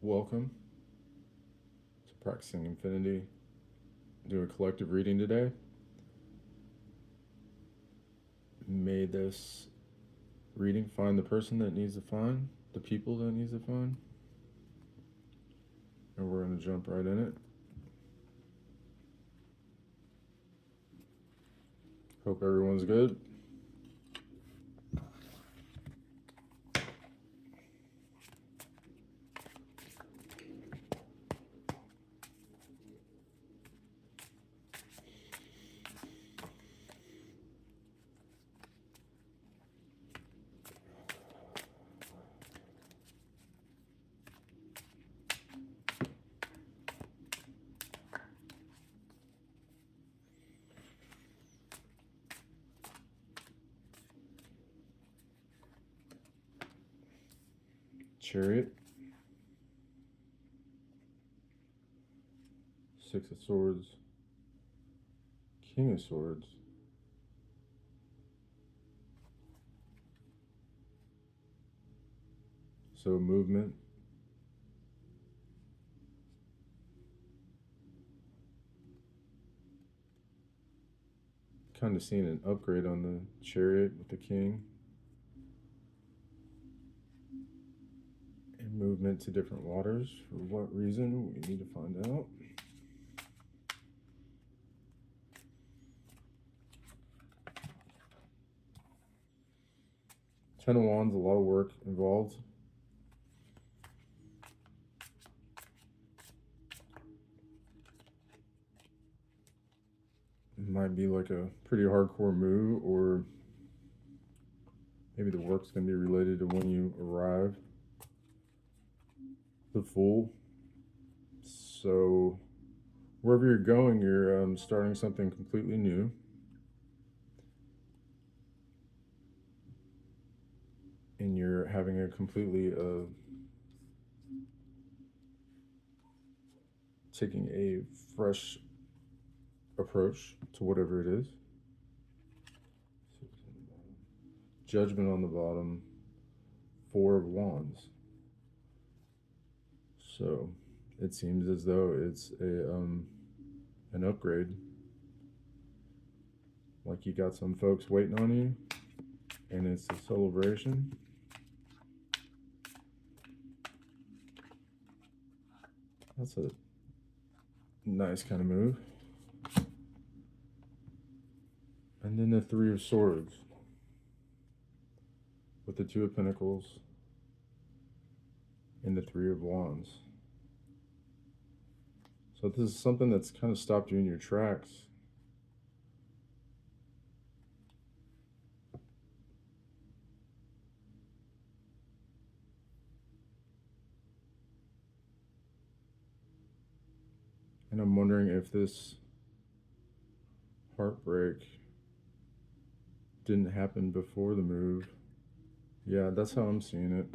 Welcome to Practicing Infinity. Do a collective reading today. May this reading find the person that needs to find, the people that needs to find, and we're going to jump right in it. Hope everyone's good. Chariot, Six of Swords, King of Swords, so movement, kind of seeing an upgrade on the Chariot with the King, and movement to different waters. For what reason? We need to find out. Ten of Wands, a lot of work involved. It might be like a pretty hardcore move, or maybe the work's going to be related to when you arrive. The Fool. So wherever you're going, you're starting something completely new. And you're having a completely taking a fresh approach to whatever it is. Judgment on the bottom, Four of Wands. So it seems as though it's an upgrade. Like you got some folks waiting on you, and it's a celebration. That's a nice kind of move. And then the Three of Swords with the Two of Pentacles and the Three of Wands. So this is something that's kind of stopped you in your tracks. And I'm wondering if this heartbreak didn't happen before the move. Yeah, that's how I'm seeing it.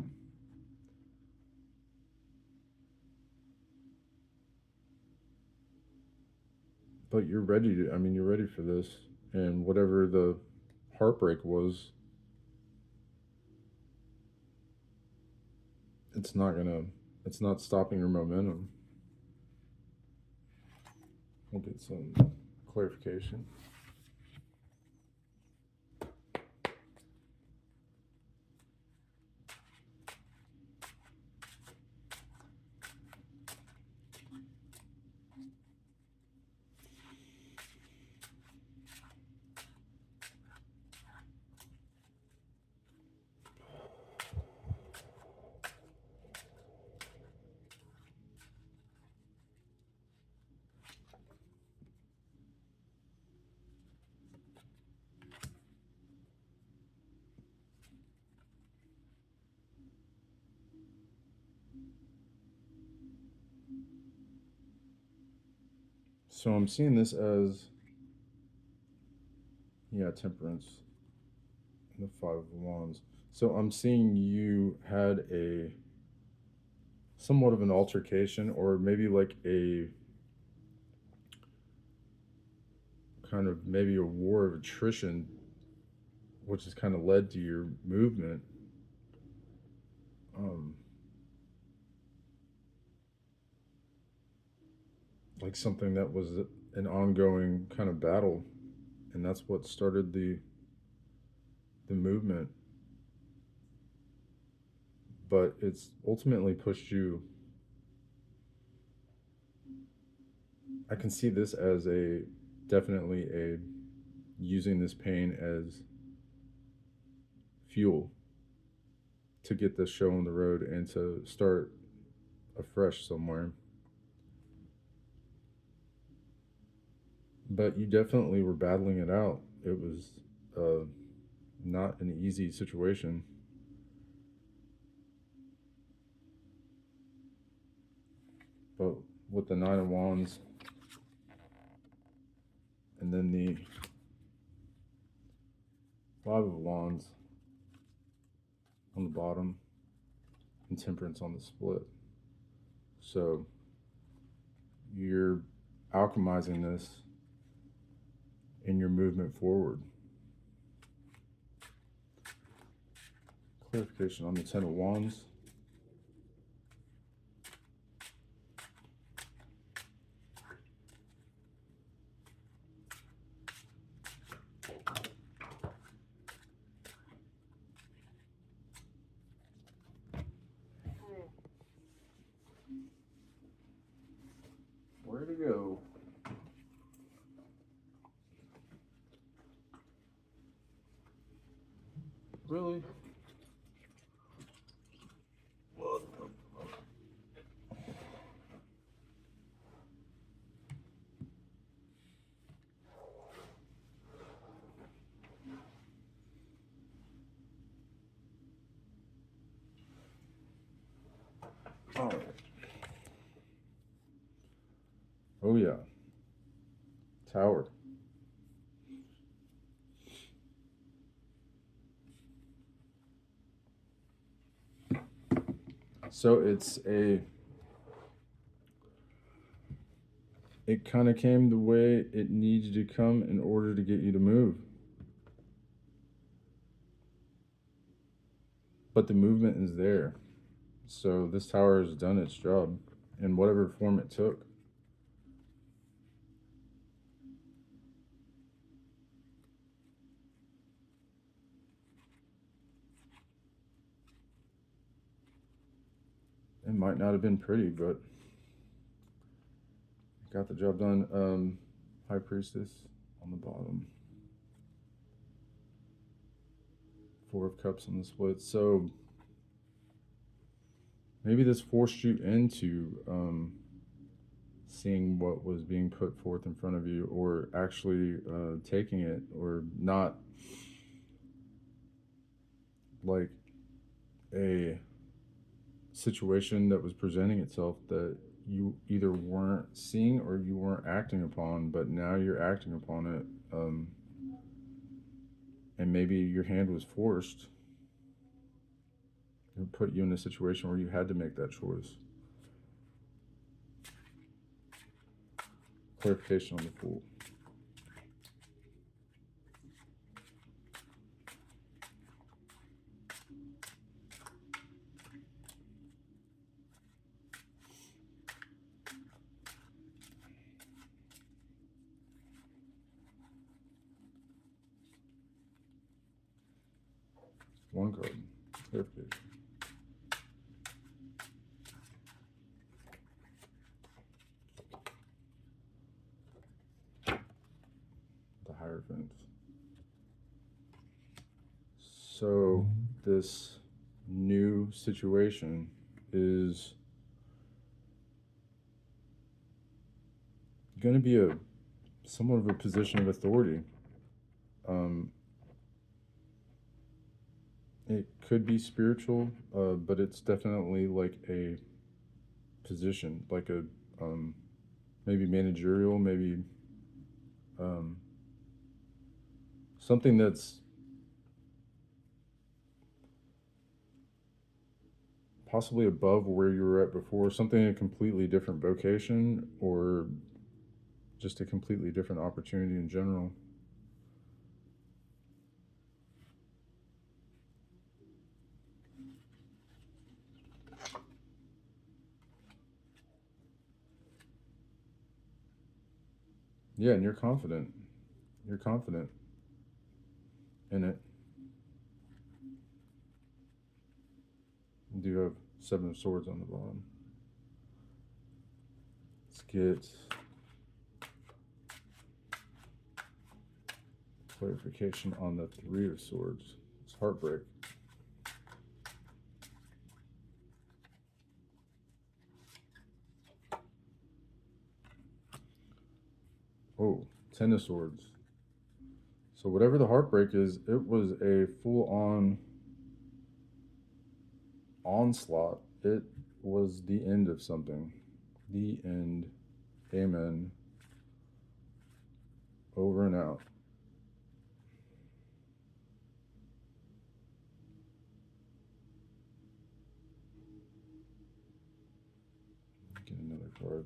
But you're ready to, you're ready for this. And whatever the heartbreak was, it's not stopping your momentum. We'll get some clarification. So I'm seeing this as, Temperance, and the Five of Wands. So I'm seeing you had a somewhat of an altercation, or maybe like a kind of maybe a war of attrition, which has kind of led to your movement. Um, like something that was an ongoing kind of battle, and that's what started the movement. But it's ultimately pushed you. I can see this as a definitely a using this pain as fuel to get this show on the road and to start afresh somewhere. But you definitely were battling it out. It was uh, not an easy situation. But with the Nine of Wands and then the Five of Wands on the bottom and Temperance on the split. So you're alchemizing this in your movement forward. Clarification on the Ten of Wands. Where to go? Really? What the All right. Oh yeah. Tower. So it kind of came the way it needed to come in order to get you to move. But the movement is there. So this tower has done its job in whatever form it took. It might not have been pretty, but got the job done. High Priestess on the bottom. Four of Cups on the split. So maybe this forced you into seeing what was being put forth in front of you, or actually taking it, or not, like a situation that was presenting itself that you either weren't seeing or you weren't acting upon, but now you're acting upon it. And maybe your hand was forced. It put you in a situation where you had to make that choice. Clarification on the Fool. One card. Clarification. The Hierophant. So this new situation is going to be a somewhat of a position of authority. Um, it could be spiritual, but it's definitely like a position, like a maybe managerial, maybe um, something that's possibly above where you were at before, something in a completely different vocation, or just a completely different opportunity in general. Yeah, and you're confident. You're confident in it. You do have seven of swords on the bottom. Let's get clarification on the three of swords. It's heartbreak. Oh, ten of swords. So whatever the heartbreak is, it was a full on onslaught. It was the end of something. The end. Amen. Over and out. Get another card.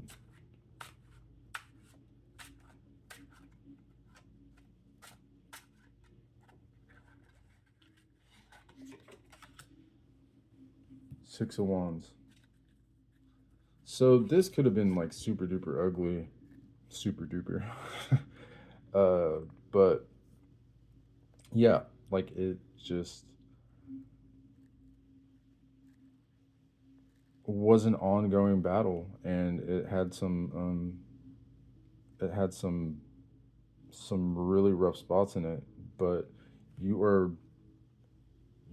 Six of Wands. So this could have been like super duper ugly. Super duper. uh, but yeah, like it just was an ongoing battle, and it had some really rough spots in it, but you are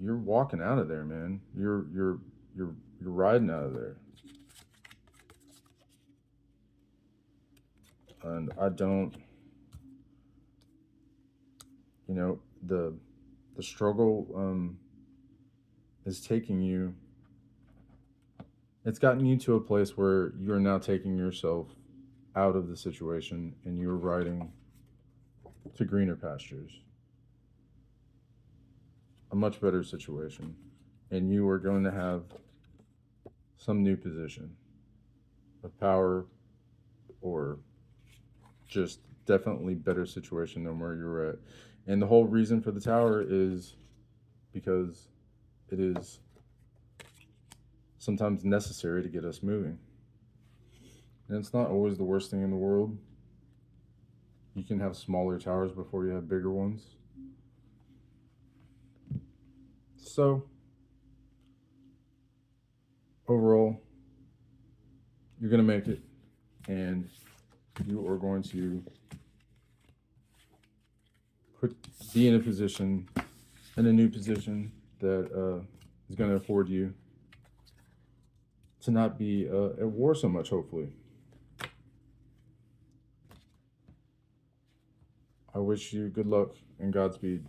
you're walking out of there, man. You're riding out of there. And I don't, you know, the struggle is taking you. It's gotten you to a place where you're now taking yourself out of the situation, and you're riding to greener pastures, a much better situation, and you are going to have some new position of power, or just definitely better situation than where you're at. And the whole reason for the tower is because it is sometimes necessary to get us moving. And it's not always the worst thing in the world. You can have smaller towers before you have bigger ones. So, overall, you're going to make it, and you are going to be in a position, in a new position that is going to afford you to not be at war so much, hopefully. I wish you good luck and Godspeed.